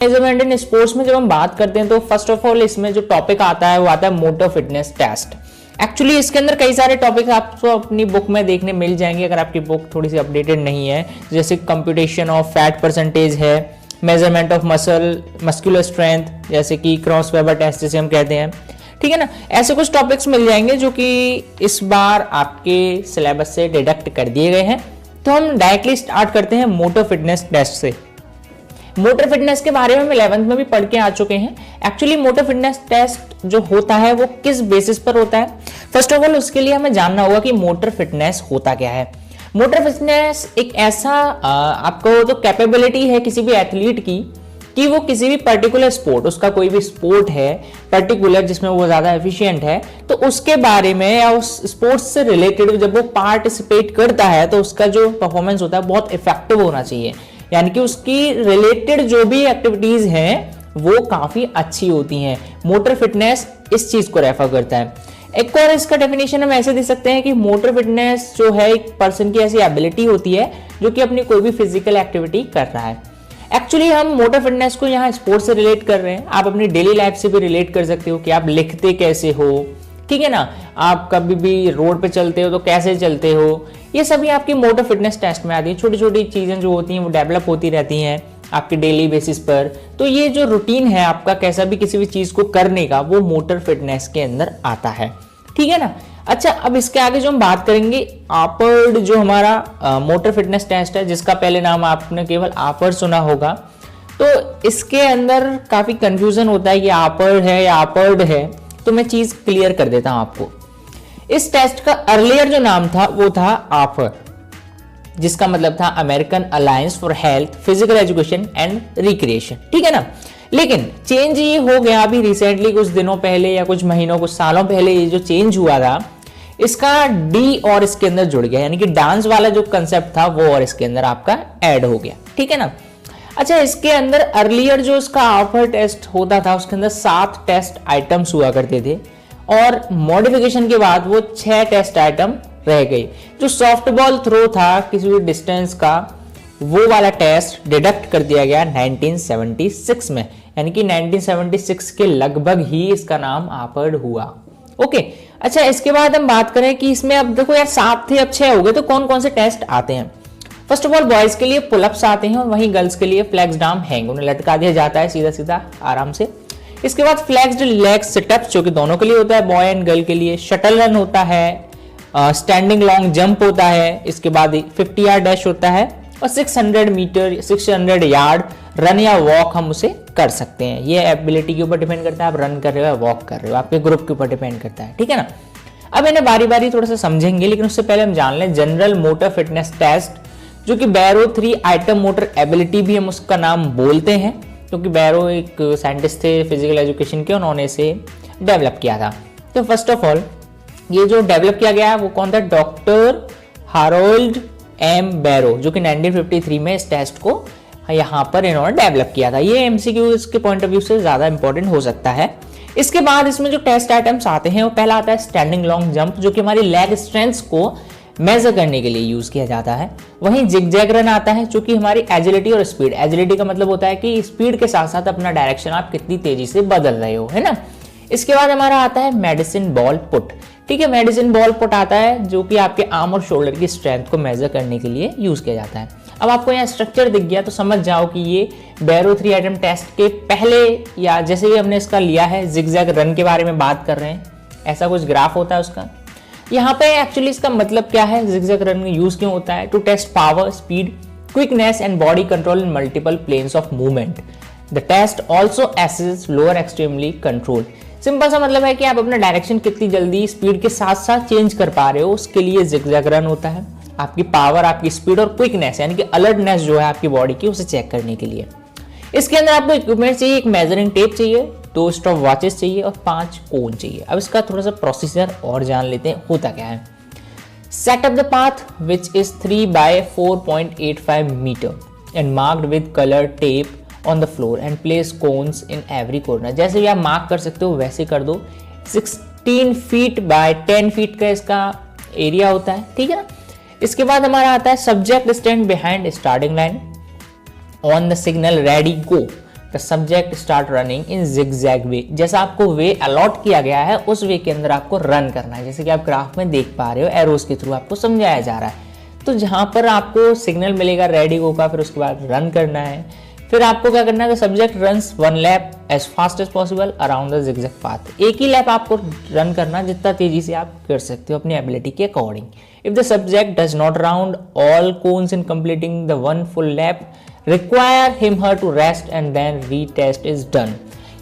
Measurement in sports में जब हम बात करते हैं तो फर्स्ट ऑफ ऑल इसमें जो टॉपिक आता है वो आता है मोटर फिटनेस टेस्ट। एक्चुअली इसके अंदर कई सारे टॉपिक्स आपको अपनी बुक में देखने मिल जाएंगे अगर आपकी बुक थोड़ी सी अपडेटेड नहीं है, जैसे कंप्यूटेशन ऑफ फैट परसेंटेज है, मेजरमेंट ऑफ मस्कुलर स्ट्रेंथ, जैसे कि क्रॉस वेबर टेस्ट जिसे हम कहते हैं, ठीक है ना। ऐसे कुछ टॉपिक्स मिल जाएंगे जो कि इस बार आपके सिलेबस से डिडक्ट कर दिए गए हैं। तो हम डायरेक्टली स्टार्ट करते हैं मोटर फिटनेस टेस्ट से। मोटर फिटनेस के बारे में हम 11th में भी पढ़ के आ चुके हैं। एक्चुअली मोटर फिटनेस टेस्ट जो होता है वो किस बेसिस पर होता है, फर्स्ट ऑफ ऑल उसके लिए हमें जानना होगा कि मोटर फिटनेस होता क्या है। मोटर फिटनेस एक ऐसा आपको तो कैपेबिलिटी है किसी भी एथलीट की कि वो किसी भी पर्टिकुलर स्पोर्ट, उसका कोई भी स्पोर्ट है पर्टिकुलर जिसमें वो ज्यादा एफिशिएंट है, तो उसके बारे में या उस स्पोर्ट्स से रिलेटेड जब वो पार्टिसिपेट करता है तो उसका जो परफॉर्मेंस होता है बहुत इफेक्टिव होना चाहिए, यानी कि उसकी रिलेटेड जो भी एक्टिविटीज हैं वो काफी अच्छी होती हैं। मोटर फिटनेस इस चीज को रेफर करता है। एक और इसका डेफिनेशन हम ऐसे दे सकते हैं कि मोटर फिटनेस जो है एक पर्सन की ऐसी एबिलिटी होती है जो कि अपनी कोई भी फिजिकल एक्टिविटी कर रहा है। एक्चुअली हम मोटर फिटनेस को यहाँ स्पोर्ट्स से रिलेट कर रहे हैं, आप अपनी डेली लाइफ से भी रिलेट कर सकते हो कि आप लिखते कैसे हो, ठीक है ना, आप कभी भी रोड पे चलते हो तो कैसे चलते हो, ये सभी आपकी मोटर फिटनेस टेस्ट में आती है। छोटी छोटी चीजें जो होती हैं वो डेवलप होती रहती हैं आपके डेली बेसिस पर। तो ये जो रूटीन है आपका कैसा भी किसी भी चीज को करने का, वो मोटर फिटनेस के अंदर आता है, ठीक है ना। अच्छा, अब इसके आगे जो हम बात करेंगे आपर्ड, जो हमारा मोटर फिटनेस टेस्ट है जिसका पहले नाम आपने केवल आपर्ड सुना होगा, तो इसके अंदर काफी कंफ्यूजन होता है कि आपर्ड है या आपर्ड है, तो मैं चीज क्लियर कर देता हूं आपको। इस टेस्ट का अर्लियर जो नाम था वो था आपर, जिसका मतलब था American alliance for health, physical education and recreation, ठीक है ना। लेकिन चेंज ये हो गया अभी रिसेंटली, कुछ दिनों पहले या कुछ महीनों कुछ सालों पहले ये जो चेंज हुआ था, इसका डी और इसके अंदर जुड़ गया, यानी कि डांस वाला जो कंसेप्ट था वो और इसके अंदर आपका ऐड हो गया, ठीक है ना। अच्छा, इसके अंदर अर्लियर जो इसका आपर टेस्ट होता था उसके अंदर 7 टेस्ट आइटम्स हुआ करते थे और मॉडिफिकेशन के बाद वो 6 टेस्ट आइटम रह गई। जो सॉफ्टबॉल थ्रो था किसी भी डिस्टेंस का, वो वाला टेस्ट डिडक्ट कर दिया गया 1976 में, यानी कि 1976 के लगभग ही इसका नाम आपर्ड हुआ। ओके, अच्छा इसके बाद हम बात करें कि इसमें अब देखो यार 7 थे अब 6 हो गए, तो कौन कौन से टेस्ट आते हैं। फर्स्ट ऑफ ऑल बॉयज के लिए पुलअप्स आते हैं और वहीं गर्ल्स के लिए फ्लैक्स डाउन हैंग, उन्हें लटका दिया जाता है सीधा सीधा आराम से। इसके बाद फ्लैक्स्ड लेग सिटअप्स जो कि दोनों के लिए होता है, बॉय एंड गर्ल के लिए। शटल रन होता है, स्टैंडिंग लॉन्ग जंप होता है, इसके बाद 50 यार्ड डैश होता है और 600 यार्ड रन या वॉक हम उसे कर सकते हैं। ये एबिलिटी के ऊपर डिपेंड करता है, आप रन कर रहे हो या वॉक कर रहे हो, आपके ग्रुप के ऊपर डिपेंड करता है, ठीक है ना। अब इन्हें बारी बारी थोड़ा सा समझेंगे, लेकिन उससे पहले हम जान लें जनरल मोटर फिटनेस टेस्ट, जो कि बैरो 3 आइटम मोटर एबिलिटी भी हम उसका नाम बोलते हैं, क्योंकि बैरो एक साइंटिस्ट थे फिजिकल एजुकेशन के, उन्होंने इसे डेवलप किया था। तो फर्स्ट ऑफ ऑल ये जो डेवलप किया गया है वो कौन था, डॉक्टर हारोल्ड एम बैरो, जो कि 1953 में इस टेस्ट को यहाँ पर इन्होंने डेवलप किया था। ये एमसीक्यू इसके पॉइंट ऑफ व्यू से ज्यादा इंपॉर्टेंट हो सकता है। इसके बाद इसमें जो टेस्ट आइटम्स आते हैं वो पहला आता है स्टैंडिंग लॉन्ग जंप, जो कि हमारी लेग स्ट्रेंथ को मेजर करने के लिए यूज किया जाता है। वहीं जिगजैग रन आता है जो कि हमारी एजिलिटी और स्पीड, एजिलिटी का मतलब होता है कि स्पीड के साथ साथ अपना डायरेक्शन आप कितनी तेजी से बदल रहे हो, है ना। इसके बाद हमारा आता है मेडिसिन बॉल पुट, ठीक है। मेडिसिन बॉल पुट आता है जो कि आपके आर्म और शोल्डर की स्ट्रेंथ को मेजर करने के लिए यूज किया जाता है। अब आपको यहाँ स्ट्रक्चर दिख गया तो समझ जाओ कि ये बैरो 3 आइटम टेस्ट के पहले या जैसे भी हमने इसका लिया है जिगजैग रन के बारे में बात कर रहे हैं, ऐसा कुछ ग्राफ होता है उसका। यहाँ पे एक्चुअली इसका मतलब क्या है, जिगजैग रन में यूज क्यों होता है, to test power, speed, quickness and body control in multiple planes of movement. The test also assess lower extremely control. Simple सा मतलब है कि आप अपना डायरेक्शन कितनी जल्दी स्पीड के साथ साथ चेंज कर पा रहे हो, उसके लिए जिगजैग रन होता है। आपकी पावर, आपकी स्पीड और क्विकनेस यानी कि अलर्टनेस जो है आपकी बॉडी की, उसे चेक करने के लिए। इसके अंदर आपको इक्विपमेंट चाहिए, एक मेजरिंग टेप चाहिए, 2 स्टॉप वॉचेस चाहिए और 5 कोन चाहिए। अब इसका थोड़ा सा प्रोसीजर और जान लेते हैं होता क्या है। Set up the path which is 3 by 4.85 metre and marked with colour tape on the floor and place cones in every corner. जैसे भी आप मार्क कर सकते हो वैसे कर दो। 16 फीट बाय 10 फीट का इसका एरिया होता है, ठीक है ना। इसके बाद हमारा आता है subject stand behind starting line on the signal ready go. The subject start running in zigzag way, जैसा आपको वे अलॉट किया गया है उस वे के अंदर आपको रन करना है, जैसे कि आप ग्राफ में देख पा रहे हो एरोस के थ्रू आपको समझाया जा रहा है। तो जहां पर आपको सिग्नल मिलेगा रेडी गो का, फिर उसके बाद रन करना है, फिर आपको क्या करना है, subject runs 1 lap as fast as possible around the zigzag path, एक ही लैप आपको रन करना जितना तेजी से आप कर सकते हो अपनी एबिलिटी के according. If the subject does not round all cones in completing the 1 full lap require him her to rest and then retest is done,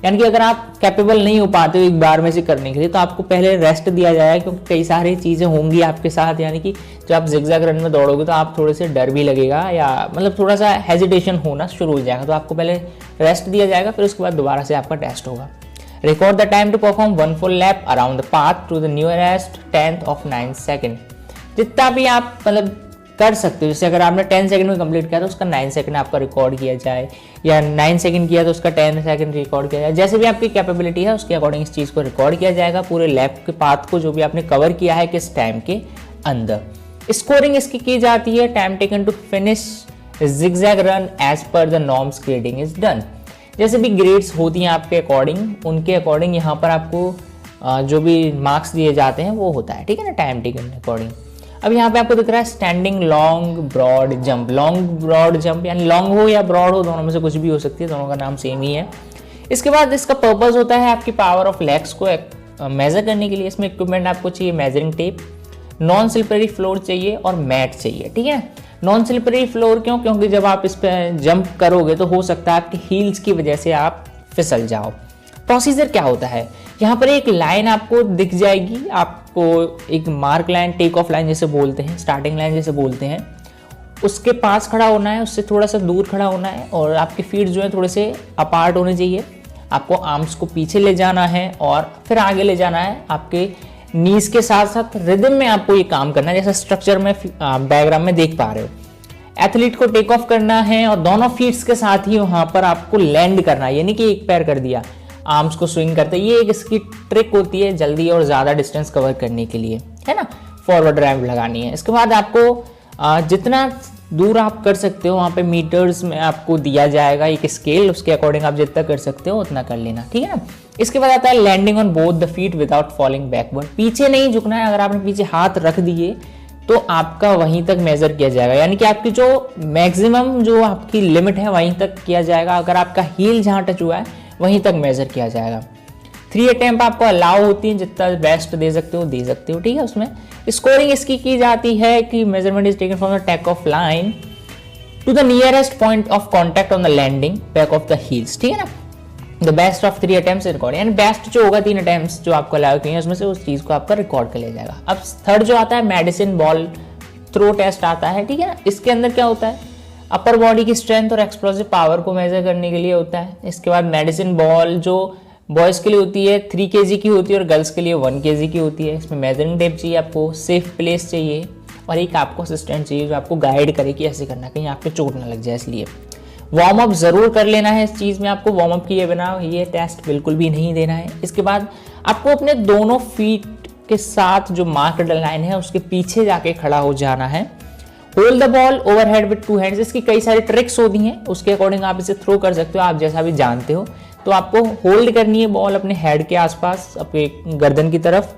यानी कि अगर आप कैपेबल नहीं हो पाते हो एक बार में से करने के लिए तो आपको पहले रेस्ट दिया जाएगा, क्योंकि कई सारी चीज़ें होंगी आपके साथ, यानी कि जब आप जिगजैग रन में दौड़ोगे तो आप थोड़े से डर भी लगेगा या मतलब थोड़ा सा हेजिटेशन होना शुरू हो जाएगा, तो आपको पहले रेस्ट दिया जाएगा, फिर उसके बाद दोबारा से आपका टेस्ट होगा। Record the time to perform 1 full lap around the path to the nearest 10th of 9 second, जितना भी आप मतलब कर सकते हो। जैसे अगर आपने 10 सेकंड में कंप्लीट किया तो उसका 9 सेकंड आपका रिकॉर्ड किया जाए, या 9 सेकंड किया तो उसका 10 सेकंड रिकॉर्ड किया जाए, जैसे भी आपकी कैपेबिलिटी है उसके अकॉर्डिंग इस चीज़ को रिकॉर्ड किया जाएगा, पूरे लैप के पाथ को जो भी आपने कवर किया है किस टाइम के अंदर। स्कोरिंग इसकी की जाती है time taken to finish zigzag run as per the norms grading is done, जैसे भी ग्रेड्स होती हैं आपके अकॉर्डिंग, उनके अकॉर्डिंग यहाँ पर आपको जो भी मार्क्स दिए जाते हैं वो होता है, ठीक है ना, टाइम टेकन अकॉर्डिंग। अब यहाँ पे आपको दिख रहा है standing long broad jump, long broad jump यानी लॉन्ग हो या ब्रॉड हो, दोनों में से कुछ भी हो सकती है, दोनों का नाम सेम ही है। इसके बाद इसका पर्पस होता है आपकी पावर ऑफ लेग्स को मेजर करने के लिए। इसमें इक्विपमेंट आपको चाहिए measuring tape, non slippery floor चाहिए और मैट चाहिए, ठीक है। नॉन स्लिपरी फ्लोर क्यों, क्योंकि जब आप इस पर जंप करोगे तो हो सकता है आपकी हील्स की वजह से आप फिसल जाओ। प्रोसीजर क्या होता है, यहाँ पर एक लाइन आपको दिख जाएगी, आपको एक mark line, take off line जैसे बोलते हैं, स्टार्टिंग लाइन जैसे बोलते हैं, उसके पास खड़ा होना है, उससे थोड़ा सा दूर खड़ा होना है और आपके फीट जो है थोड़े से अपार्ट होने चाहिए। आपको आर्म्स को पीछे ले जाना है और फिर आगे ले जाना है, आपके नीज के साथ साथ रिदम में आपको ये काम करना है, जैसा स्ट्रक्चर में डायग्राम में देख पा रहे हो। एथलीट को टेक ऑफ करना है और दोनों फीट्स के साथ ही वहां पर आपको लैंड करना है, यानी कि एक पैर कर दिया, आर्म्स को स्विंग करते, ये एक इसकी ट्रिक होती है जल्दी और ज़्यादा डिस्टेंस कवर करने के लिए, है ना, फॉरवर्ड रैम्प लगानी है। इसके बाद आपको जितना दूर आप कर सकते हो वहाँ पे मीटर्स में आपको दिया जाएगा एक स्केल, उसके अकॉर्डिंग आप जितना कर सकते हो उतना कर लेना, ठीक है ना। इसके बाद आता है landing on both the feet without falling backward, पीछे नहीं झुकना है, अगर आपने पीछे हाथ रख दिए तो आपका वहीं तक मेजर किया जाएगा, यानी कि आपकी जो मैक्सिमम जो आपकी लिमिट है वहीं तक किया जाएगा, अगर आपका हील जहाँ टच हुआ है वहीं तक मेजर किया जाएगा। 3 अटेम्प्ट आपको अलाउ होती है, जितना बेस्ट दे सकते हो, ठीक है। उसमें स्कोरिंग इसकी की जाती है कि measurement is taken from the take off line to the nearest point of contact on the landing back of the heels, ठीक है ना। The best of 3 attempts record, यानी बेस्ट जो होगा 3 अटेम्प्ट्स जो आपको अलाउ किए हैं उसमें से उस चीज को आपका रिकॉर्ड कर लिया जाएगा। अब थर्ड जो आता है मेडिसिन बॉल थ्रो टेस्ट आता है, ठीक है ना। इसके अंदर क्या होता है, अपर बॉडी की स्ट्रेंथ और एक्सप्लोसिव पावर को मेजर करने के लिए होता है। इसके बाद मेडिसिन बॉल जो बॉयज़ के लिए होती है 3 kg की होती है और गर्ल्स के लिए 1 kg की होती है। इसमें मेजरिंग टेप चाहिए, आपको सेफ प्लेस चाहिए और एक आपको असिस्टेंट चाहिए जो आपको गाइड करे कि ऐसे करना, कहीं आपको चोट ना लग जाए। इसलिए वार्म अप ज़रूर कर लेना है इस चीज़ में, आपको वार्म अप किए बिना ये टेस्ट बिल्कुल भी नहीं देना है। इसके बाद आपको अपने दोनों फीट के साथ जो मार्क्ड लाइन है उसके पीछे जाके खड़ा हो जाना है। Hold the ball overhead with 2 hands, इसकी कई सारी ट्रिक्स होती हैं, उसके अकॉर्डिंग आप इसे थ्रो कर सकते हो, आप जैसा भी जानते हो। तो आपको होल्ड करनी है बॉल अपने हेड के आसपास, अपने गर्दन की तरफ।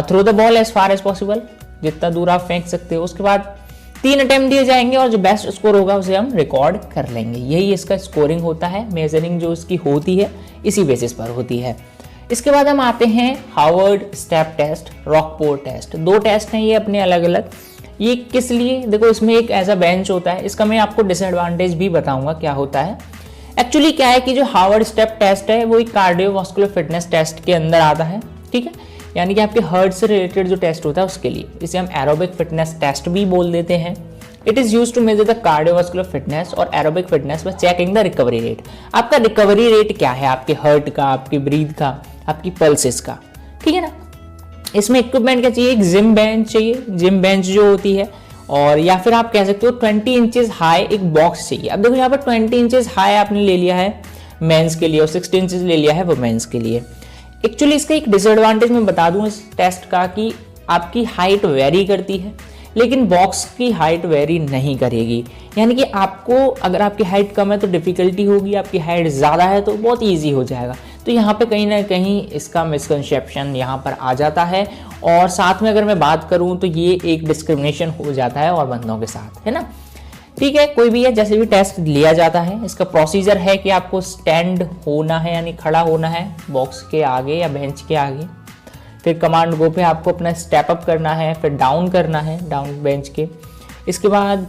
Throw the ball as far as possible, जितना दूर आप फेंक सकते हो। उसके बाद 3 अटेम्प्ट दिए जाएंगे और जो बेस्ट स्कोर होगा उसे हम रिकॉर्ड कर लेंगे। यही इसका स्कोरिंग होता है, मेजरिंग जो इसकी होती है इसी बेसिस पर होती है। इसके बाद हम आते हैं Harvard step test, Rockport test. 2 test हैं ये अपने अलग अलग। ये किस लिए, देखो इसमें एक ऐसा बेंच होता है, इसका मैं आपको डिसएडवांटेज भी बताऊंगा क्या होता है। एक्चुअली क्या है कि जो हार्वर्ड स्टेप टेस्ट है वो एक कार्डियोवास्कुलर फिटनेस टेस्ट के अंदर आता है, ठीक है, यानी कि आपके हार्ट से रिलेटेड जो टेस्ट होता है उसके लिए। इसे हम एरोबिक फिटनेस टेस्ट भी बोल देते हैं। It is use to measure the cardiovascular fitness और aerobic fitness by checking the recovery rate. आपका रिकवरी रेट क्या है, आपके हार्ट का, आपकी ब्रीथ का, आपकी पल्सेस का, ठीक है ना। इसमें इक्विपमेंट क्या चाहिए, एक जिम बेंच चाहिए, जिम बेंच जो होती है, और या फिर आप कह सकते हो 20 इंचेस हाई एक बॉक्स चाहिए। अब देखो यहाँ पर 20 इंचेस हाई आपने ले लिया है मेंस के लिए और 60 इंचेस ले लिया है वुमेन्स के लिए। एक्चुअली इसका एक डिसएडवांटेज मैं बता दूं इस टेस्ट का कि आपकी हाइट वेरी करती है, लेकिन बॉक्स की हाइट वेरी नहीं करेगी। यानी कि आपको अगर आपकी हाइट कम है तो डिफ़िकल्टी होगी, आपकी हाइट ज़्यादा है तो बहुत ईजी हो जाएगा। तो यहाँ पे कहीं ना कहीं इसका मिसकंसेप्शन यहाँ पर आ जाता है। और साथ में अगर मैं बात करूँ तो ये एक डिस्क्रिमिनेशन हो जाता है और बंदों के साथ, है ना। ठीक है, कोई भी है, जैसे भी टेस्ट लिया जाता है इसका प्रोसीजर है कि आपको स्टैंड होना है, यानी खड़ा होना है बॉक्स के आगे या बेंच के आगे। फिर कमांड गो पे आपको अपना स्टेप अप करना है, फिर डाउन करना है, डाउन बेंच के। इसके बाद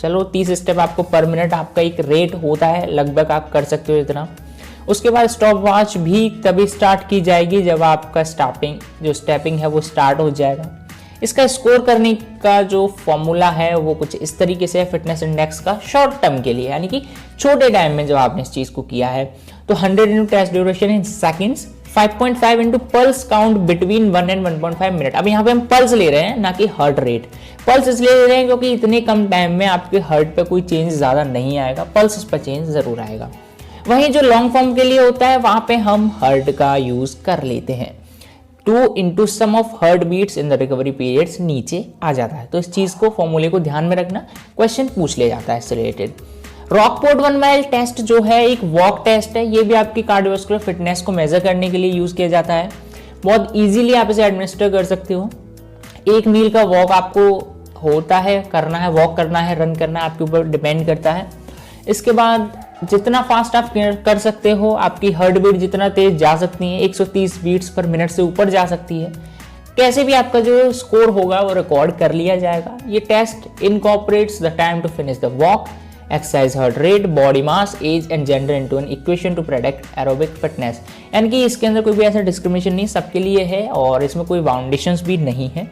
चलो 30 स्टेप आपको पर मिनट आपका एक रेट होता है, लगभग आप कर सकते हो इतना। उसके बाद स्टॉप वॉच भी तभी स्टार्ट की जाएगी जब आपका स्टेपिंग है वो स्टार्ट हो जाएगा। इसका स्कोर करने का जो फॉर्मूला है वो कुछ इस तरीके से है फिटनेस इंडेक्स का, शॉर्ट टर्म के लिए, यानी कि छोटे टाइम में जब आपने इस चीज़ को किया है। तो 100 into test duration in seconds, 5.5 into pulse count between 1 and 1.5 minute. अब यहाँ पे हम पल्स ले रहे हैं ना कि हार्ट रेट। पल्स इसलिए ले रहे हैं क्योंकि इतने कम टाइम में आपके हार्ट पे कोई चेंज ज़्यादा नहीं आएगा, पल्स पर चेंज ज़रूर आएगा। वहीं जो लॉन्ग फॉर्म के लिए होता है वहाँ पे हम हार्ट का यूज़ कर लेते हैं। 2 into sum of heart beats in the recovery periods नीचे आ जाता है। तो इस चीज़ को फॉर्मूले को ध्यान में रखना, क्वेश्चन पूछ ले जाता है इससे रिलेटेड। रॉकपोर्ट 1 माइल टेस्ट जो है एक वॉक टेस्ट है, ये भी आपकी कार्डियोवास्कुलर फिटनेस को मेजर करने के लिए यूज़ किया जाता है। बहुत इजीली आप इसे एडमिनिस्टर कर सकते हो। 1 मील का वॉक आपको होता है, करना है, वॉक करना है, रन करना है, आपके ऊपर डिपेंड करता है। इसके बाद जितना फास्ट आप कर सकते हो, आपकी हार्ट बीट जितना तेज जा सकती है, 130 बीट्स पर मिनट से ऊपर जा सकती है। कैसे भी आपका जो स्कोर होगा वो रिकॉर्ड कर लिया जाएगा। ये test incorporates the time to finish the walk, exercise heart rate, body mass, age and gender into an equation to predict aerobic fitness. यानी कि इसके अंदर कोई भी ऐसा डिस्क्रिमिनेशन नहीं, सबके लिए है और इसमें कोई बाउंडेशंस भी नहीं है।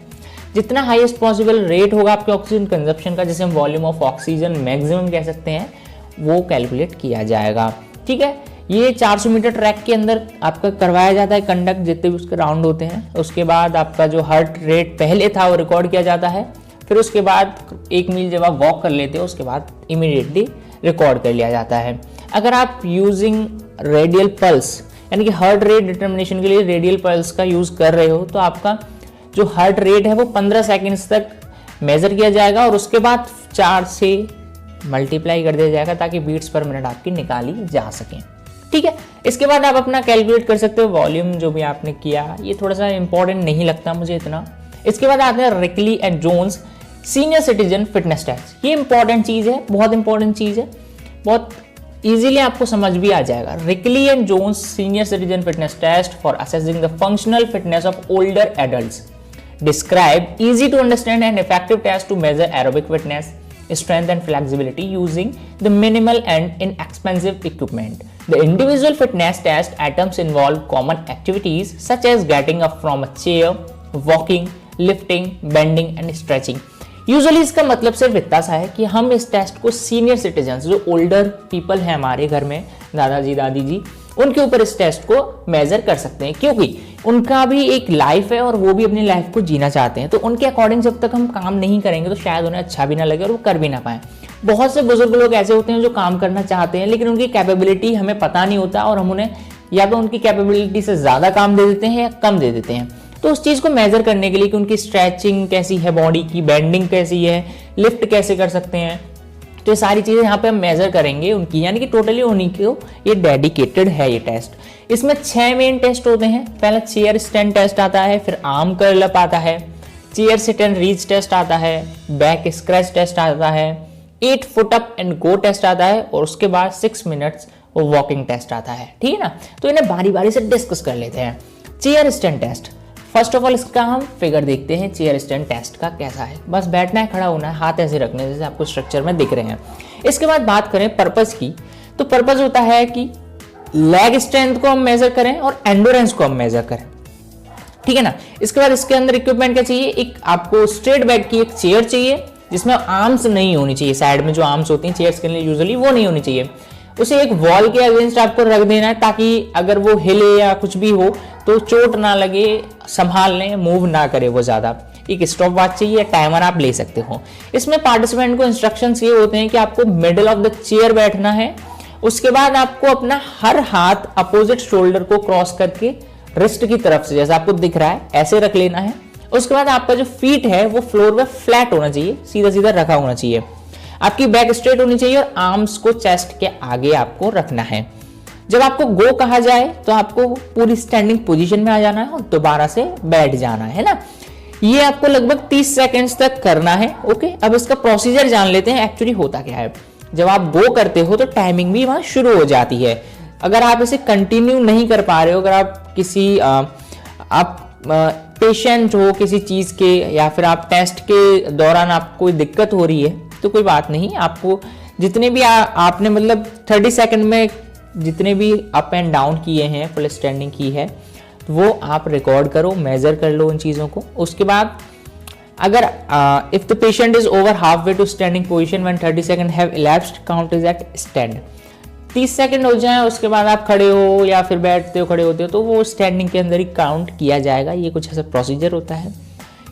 जितना हाईएस्ट पॉसिबल रेट होगा आपके ऑक्सीजन कंजप्शन का, जिसे हम वॉल्यूम ऑफ ऑक्सीजन मैक्सिमम कह सकते हैं, वो कैलकुलेट किया जाएगा। ठीक है, ये 400 मीटर ट्रैक के अंदर आपका करवाया जाता है कंडक्ट, जितने भी उसके राउंड होते हैं। उसके बाद आपका जो हार्ट रेट पहले था वो रिकॉर्ड किया जाता है। फिर उसके बाद 1 मील जब आप वॉक कर लेते हो उसके बाद इमीडिएटली रिकॉर्ड कर लिया जाता है। अगर आप यूजिंग रेडियल पल्स, यानी कि हार्ट रेट डिटर्मिनेशन के लिए रेडियल पल्स का यूज़ कर रहे हो, तो आपका जो हार्ट रेट है वो 15 सेकेंड्स तक मेज़र किया जाएगा और उसके बाद 4 से मल्टीप्लाई कर दिया जाएगा ताकि बीट्स पर मिनट आपकी निकाली जा सके। ठीक है, इसके बाद आप अपना कैलकुलेट कर सकते हो वॉल्यूम जो भी आपने किया। ये थोड़ा सा इंपॉर्टेंट नहीं लगता मुझे इतना। इसके बाद आते हैं Rikli and Jones senior citizen fitness test. ये इंपॉर्टेंट चीज़ है, बहुत इंपॉर्टेंट चीज़ है, बहुत इजीली आपको समझ भी आ जाएगा। Rikli and Jones senior citizen fitness test for assessing the functional fitness of older adults describe easy to understand and effective test to measure aerobic fitness, strength and flexibility using the minimal and inexpensive equipment. The individual fitness test items involve common activities such as getting up from a chair, walking, lifting, bending and stretching. Usually इसका मतलब सिर्फ इतना सा है कि हम इस test को सीनियर सिटीजन्स, जो ओल्डर पीपल हैं हमारे घर में, दादाजी दादी जी, उनके ऊपर इस टेस्ट को मेजर कर सकते हैं, क्योंकि उनका भी एक लाइफ है और वो भी अपनी लाइफ को जीना चाहते हैं। तो उनके अकॉर्डिंग जब तक हम काम नहीं करेंगे तो शायद उन्हें अच्छा भी ना लगे और वो कर भी ना पाए। बहुत से बुजुर्ग लोग ऐसे होते हैं जो काम करना चाहते हैं लेकिन उनकी कैपेबिलिटी हमें पता नहीं होता और हम उन्हें या तो उनकी कैपेबिलिटी से ज़्यादा काम दे देते हैं या कम दे देते हैं। तो उस चीज़ को मेजर करने के लिए कि उनकी स्ट्रेचिंग कैसी है, बॉडी की बेंडिंग कैसी है, लिफ्ट कैसे कर सकते हैं, तो ये सारी चीज़ें यहाँ पे हम मेजर करेंगे उनकी, यानी कि टोटली उन्हीं को ये डेडिकेटेड है ये टेस्ट। इसमें 6 मेन टेस्ट होते हैं। पहला चेयर स्टैंड टेस्ट आता है, फिर आर्म कर्ल अप आता है, chair sit and reach test आता है, बैक स्क्रैच टेस्ट आता है, 8 foot up and go test आता है और उसके बाद 6 मिनट्स वॉकिंग टेस्ट आता है। ठीक है ना, तो इन्हें बारी बारी से डिस्कस कर लेते हैं। Chair stand test, first of all इसका हम फिगर देखते हैं चेयर स्टैंड टेस्ट का कैसा है। बस बैठना है, खड़ा होना है, हाथ ऐसे रखने जैसे आपको स्ट्रक्चर में दिख रहे हैं। इसके बाद बात करें पर्पस की, तो पर्पस होता है कि लेग स्ट्रेंथ को हम मेजर करें और एंडोरेंस को हम मेजर करें। ठीक है ना, इसके बाद इसके अंदर इक्विपमेंट क्या चाहिए, एक आपको स्ट्रेट बैक की एक चेयर चाहिए जिसमें आर्म्स नहीं होनी चाहिए, साइड में जो आर्म्स होती हैं चेयर्स के लिए यूजुअली वो नहीं होनी चाहिए। उसे एक वॉल के अगेंस्ट आपको रख देना है ताकि अगर वो हिले या कुछ भी हो तो चोट ना लगे, संभाल लें, मूव ना करे वो ज़्यादा। एक स्टॉप वॉच चाहिए, टाइमर आप ले सकते हो। इसमें पार्टिसिपेंट को इंस्ट्रक्शंस ये होते हैं कि आपको मिडिल ऑफ द चेयर बैठना है। उसके बाद आपको अपना हर हाथ अपोजिट शोल्डर को क्रॉस करके रिस्ट की तरफ से, जैसा आपको दिख रहा है, ऐसे रख लेना है उसके बाद आपका जो फीट है वो फ्लोर पे फ्लैट होना चाहिए, सीधा सीधा रखा होना चाहिए। आपकी बैक स्ट्रेट होनी चाहिए और आर्म्स को चेस्ट के आगे आपको रखना है। जब आपको गो कहा जाए तो आपको पूरी स्टैंडिंग पोजीशन में आ जाना है और दोबारा से बैठ जाना है ना। ये आपको लगभग 30 सेकंड्स तक करना है। ओके, अब इसका प्रोसीजर जान लेते हैं एक्चुअली होता क्या है। जब आप गो करते हो तो टाइमिंग भी वहां शुरू हो जाती है। अगर आप इसे कंटिन्यू नहीं कर पा रहे हो, अगर आप किसी पेशेंट हो किसी चीज के, या फिर आप टेस्ट के दौरान आपको कोई दिक्कत हो रही है तो कोई बात नहीं, आपको जितने भी आपने मतलब 30 सेकंड में जितने भी अप एंड डाउन किए हैं, फुल स्टैंडिंग की है, तो वो आप रिकॉर्ड करो, मेजर कर लो उन चीज़ों को। उसके बाद अगर if the patient is over half way to standing position when 30 second have elapsed, count is at stand. 30 second हो जाए उसके बाद आप खड़े हो या फिर बैठते हो, खड़े होते हो, तो वो स्टैंडिंग के अंदर ही काउंट किया जाएगा। ये कुछ ऐसा प्रोसीजर होता है।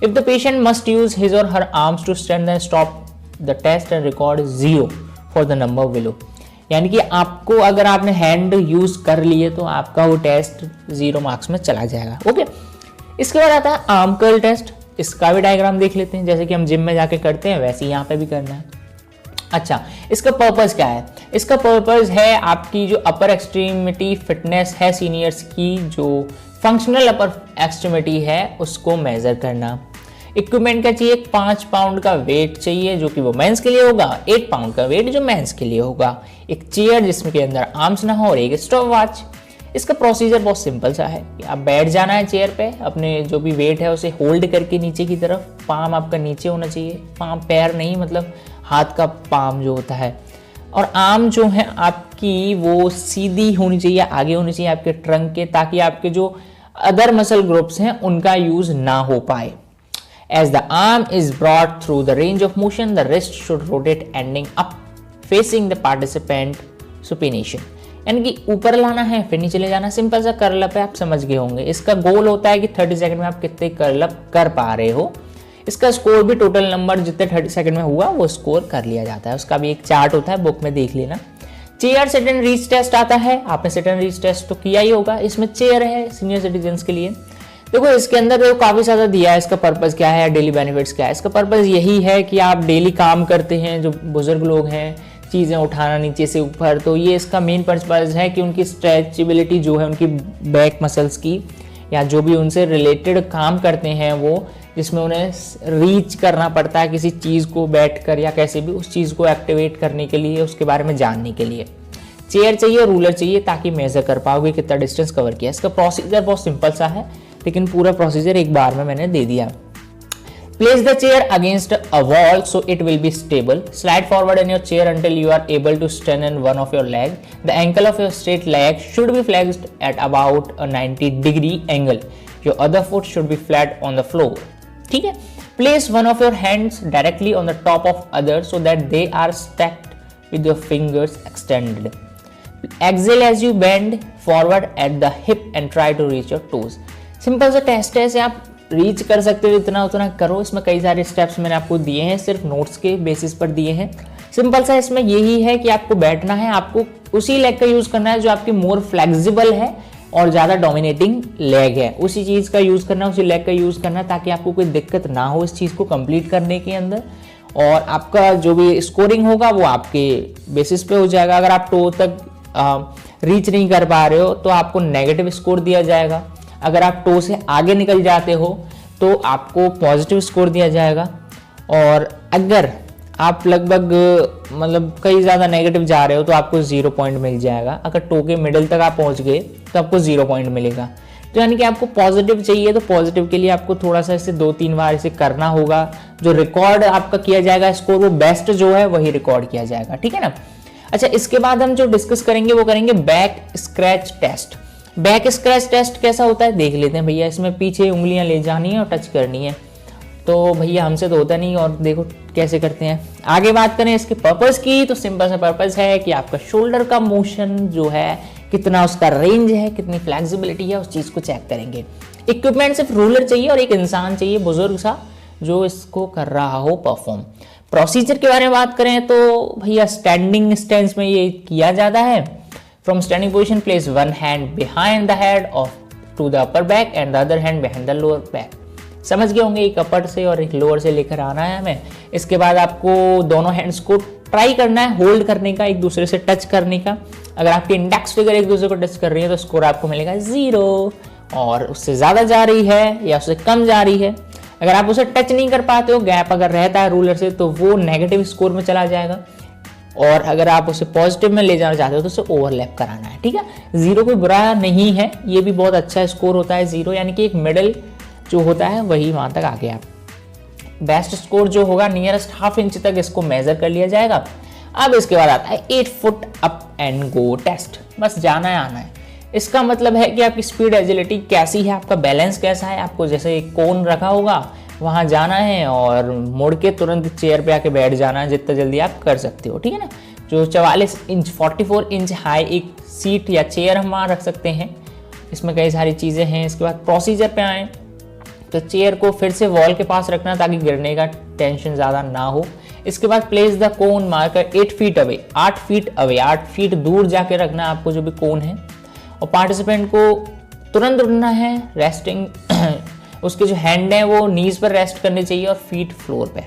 If the patient must use his or her arms to stand, then stop the test and record 0 for the number below. यानी कि आपको अगर आपने हैंड यूज कर लिए तो आपका वो टेस्ट 0 मार्क्स में चला जाएगा। ओके, इसके बाद आता है आर्म कर्ल टेस्ट। इसका भी डायग्राम देख लेते हैं, जैसे कि हम जिम में जाके करते हैं वैसे ही यहाँ पे भी करना है। अच्छा, इसका पर्पस क्या है? इसका पर्पस है आपकी जो अपर एक्सट्रीमिटी फिटनेस है सीनियर्स की, जो फंक्शनल अपर एक्सट्रीमिटी है उसको मेजर करना। इक्विपमेंट क्या चाहिए? 5 पाउंड का वेट चाहिए जो कि वो मेंस के लिए होगा, 8 पाउंड का वेट जो मेंस के लिए होगा, एक चेयर जिसमें के अंदर आर्म्स ना हो और एक स्टॉप वॉच। इसका प्रोसीजर बहुत सिंपल सा है कि आप बैठ जाना है चेयर पे, अपने जो भी वेट है उसे होल्ड करके नीचे की तरफ, पाम आपका नीचे होना चाहिए, पाम पैर नहीं, मतलब हाथ का पाम जो होता है, और आर्म जो है आपकी वो सीधी होनी चाहिए, आगे होनी चाहिए आपके ट्रंक के, ताकि आपके जो अदर मसल ग्रुप्स हैं उनका यूज ना हो पाए। As the arm is brought through the range of motion, the wrist should rotate ending up facing the participant supination। यानी कि ऊपर लाना है फिर नीचे ले जाना। सिंपल सा कर्ल अप है, आप समझ गए होंगे। इसका गोल होता है कि 30 सेकंड में आप कितने कर्ल अप कर पा रहे हो। इसका स्कोर भी टोटल नंबर जितने 30 सेकंड में हुआ वो स्कोर कर लिया जाता है। उसका भी एक चार्ट होता है, बुक में देख लेना। Chair sit and reach test आता है। आपने सिट एंड रीच टेस्ट तो किया ही होगा। इसमें चेयर है सीनियर सिटीजन्स के लिए। देखो इसके अंदर देखो काफी ज्यादा दिया है। इसका पर्पस क्या है, डेली बेनिफिट्स क्या है? इसका पर्पस यही है कि आप डेली काम करते हैं, जो बुजुर्ग लोग हैं, चीजें उठाना नीचे से ऊपर, तो ये इसका मेन पर्पस है कि उनकी स्ट्रेचेबिलिटी जो है, उनकी बैक मसल्स की, या जो भी उनसे रिलेटेड काम करते हैं वो, जिसमें उन्हें रीच करना पड़ता है किसी चीज को बैठकर या कैसे भी, उस चीज को एक्टिवेट करने के लिए, उसके बारे में जानने के लिए चेयर चाहिए, रूलर चाहिए, ताकि मेजर कर पाओगे कितना डिस्टेंस कवर किया। इसका प्रोसीजर बहुत सिंपल सा है, लेकिन पूरा प्रोसीजर एक बार में मैंने दे दिया। Place the chair against a wall so it will be stable. Slide forward in your chair until you are able to straighten one of your leg. The ankle of your straight leg should be flexed at about a 90-degree angle. Your other foot should be flat on the floor. ठीक है? Place one of your hands directly on the top of other so that they are stacked with your fingers extended. Exhale as you bend forward at the hip and try to reach your toes. Simple सा test है, इसे आप reach कर सकते हो इतना उतना करो। इसमें कई सारे स्टेप्स मैंने आपको दिए हैं, सिर्फ नोट्स के बेसिस पर दिए हैं। सिंपल सा इसमें यही है कि आपको बैठना है, आपको उसी लेग का यूज करना है जो आपकी मोर फ्लेक्सिबल है और ज्यादा डोमिनेटिंग लेग है, उसी चीज का यूज करना है, उसी लेग का यूज करना है, ताकि आपको कोई दिक्कत ना हो इस चीज को कंप्लीट करने के अंदर। और आपका जो भी स्कोरिंग होगा वो आपके बेसिस पे हो जाएगा। अगर आप टो तक रीच नहीं कर पा रहे हो तो आपको नेगेटिव स्कोर दिया जाएगा। अगर आप टो से आगे निकल जाते हो तो आपको पॉजिटिव स्कोर दिया जाएगा। और अगर आप लगभग मतलब कई ज़्यादा नेगेटिव जा रहे हो तो आपको 0 पॉइंट मिल जाएगा। अगर टो के मिडिल तक आप पहुंच गए तो आपको 0 पॉइंट मिलेगा। तो यानी कि आपको पॉजिटिव चाहिए, तो पॉजिटिव के लिए आपको थोड़ा सा इसे 2-3 बार इसे करना होगा। जो रिकॉर्ड आपका किया जाएगा स्कोर, वो बेस्ट जो है वही रिकॉर्ड किया जाएगा। ठीक है ना? अच्छा, इसके बाद हम जो डिस्कस करेंगे वो करेंगे back scratch test. Back scratch test कैसा होता है देख लेते हैं भैया। इसमें पीछे उंगलियां ले जानी है और टच करनी है, तो भैया हमसे तो होता नहीं, और देखो कैसे करते हैं। आगे बात करें इसके पर्पस की, तो सिंपल सा पर्पस है कि आपका शोल्डर का मोशन जो है कितना उसका रेंज है, कितनी फ्लेक्सिबिलिटी है, उस चीज को चेक करेंगे। इक्विपमेंट सिर्फ रूलर चाहिए और एक इंसान चाहिए बुजुर्ग सा जो इसको कर रहा हो परफॉर्म। प्रोसीजर के बारे में बात करें तो भैया स्टैंडिंग स्टेंस में ये किया जाता है। From standing position place one hand behind the head of to the upper back and the other hand behind the lower back. समझ गए होंगे, एक अपर से और एक लोअर से लेकर आना है हमें। इसके बाद आपको दोनों हैंड्स को ट्राई करना है होल्ड करने का, एक दूसरे से टच करने का। अगर आपकी इंडेक्स फिंगर एक दूसरे को टच कर रही है तो स्कोर आपको मिलेगा 0, और उससे ज़्यादा जा रही है या उससे कम जा रही है, अगर आप उसे टच नहीं कर पाते हो, गैप अगर रहता है रूलर से, तो वो नेगेटिव स्कोर में चला जाएगा। और अगर आप उसे पॉजिटिव में ले जाना चाहते हो तो उसे ओवरलैप कराना है, ठीक है। 0 कोई बुरा नहीं है, ये भी बहुत अच्छा स्कोर होता है 0, यानी कि एक मिडल जो होता है वही वहाँ तक आ गया आप। बेस्ट स्कोर जो होगा नियरेस्ट ½ इंच तक इसको मेजर कर लिया जाएगा। अब इसके बाद आता है 8 foot up and go test, बस जाना है आना है। इसका मतलब है कि आपकी स्पीड एजिलिटी कैसी है, आपका बैलेंस कैसा है। आपको जैसे एक कोन रखा होगा वहाँ जाना है और मुड़ के तुरंत चेयर पे आके बैठ जाना है, जितना जल्दी आप कर सकते हो, ठीक है ना। जो 44 इंच 44 इंच हाई एक सीट या चेयर हम वहाँ रख सकते हैं। इसमें कई सारी चीज़ें हैं। इसके बाद प्रोसीजर पे आए तो चेयर को फिर से वॉल के पास रखना ताकि गिरने का टेंशन ज़्यादा ना हो। इसके बाद place the cone marker 8 feet away, 8 feet away, 8 feet दूर जाके रखना है आपको जो भी कोन है। और पार्टिसिपेंट को तुरंत उठना है, रेस्टिंग उसके जो हैंड है वो नीज पर रेस्ट करनी चाहिए और फीट फ्लोर पे,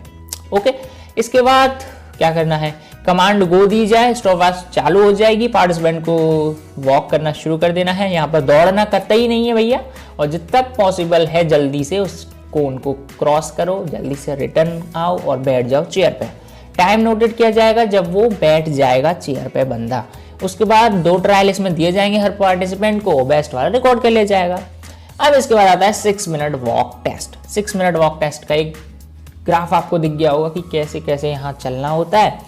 ओके। इसके बाद क्या करना है, कमांड गो दी जाए, स्टॉपवॉच चालू हो जाएगी, पार्टिसिपेंट को वॉक करना शुरू कर देना है। यहाँ पर दौड़ना कतई नहीं है भैया, और जितना पॉसिबल है जल्दी से उस कोन को क्रॉस करो, जल्दी से रिटर्न आओ और बैठ जाओ चेयर पे। टाइम नोटेड किया जाएगा जब वो बैठ जाएगा चेयर पे बंदा। उसके बाद 2 ट्रायल इसमें दिए जाएंगे हर पार्टिसिपेंट को, बेस्ट वाला रिकॉर्ड कर लिया जाएगा। अब इसके बाद आता है 6 minute walk test. 6 minute walk test का एक ग्राफ आपको दिख गया होगा कि कैसे कैसे यहाँ चलना होता है।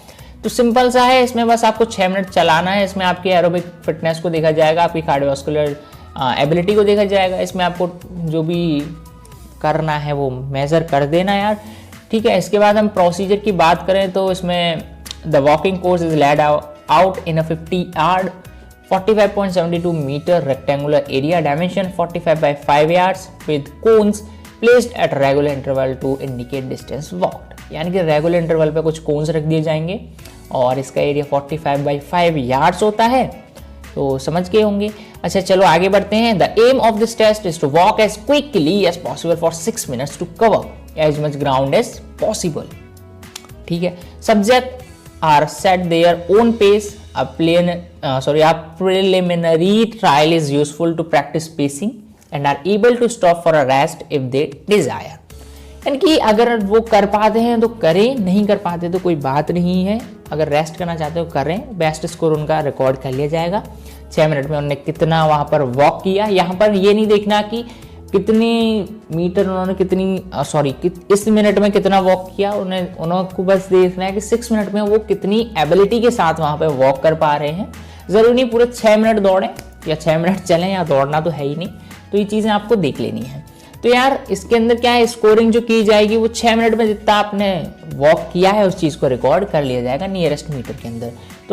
तो सिंपल सा है, इसमें बस आपको 6 मिनट चलाना है। इसमें आपकी एरोबिक फिटनेस को देखा जाएगा, आपकी कार्डियोवास्कुलर एबिलिटी को देखा जाएगा। इसमें आपको जो भी करना है वो मेजर कर देना यार, ठीक है। इसके बाद हम प्रोसीजर की बात करें तो इसमें the walking course is laid out in a 50 yard 45.72 meter rectangular area, dimension 45 by 5 yards with cones placed at regular interval to indicate distance walked। यानी कि रेगुलर इंटरवल पे कुछ कोन्स रख दिए जाएंगे और इसका एरिया 45 by 5 yards होता है, तो समझ गए होंगे। अच्छा चलो आगे बढ़ते हैं। The aim of this test is to walk as quickly as possible for 6 minutes to cover as much ground as possible, ठीक है। Subject are set their own pace. A preliminary trial is useful to practice pacing and are able to stop for a rest if they desire। यानी कि अगर वो कर पाते हैं तो करें, नहीं कर पाते तो कोई बात नहीं है, अगर रेस्ट करना चाहते हो करें। बेस्ट स्कोर उनका रिकॉर्ड कर लिया जाएगा। 6 मिनट में उन्होंने कितना वहाँ पर वॉक किया। यहाँ पर ये नहीं देखना कि कितने मीटर उन्होंने इस मिनट में कितना वॉक किया, उनको बस देखना है कि 6 मिनट में वो कितनी एबिलिटी के साथ वहाँ पे वॉक कर पा रहे हैं। ज़रूरी नहीं पूरे 6 मिनट दौड़ें या 6 मिनट चलें, या दौड़ना तो है ही नहीं, तो ये चीज़ें आपको देख लेनी है। तो यार इसके अंदर क्या है, स्कोरिंग जो की जाएगी वो 6 मिनट में जितना आपने वॉक किया है उस चीज़ को रिकॉर्ड कर लिया जाएगा नियरेस्ट मीटर के अंदर। तो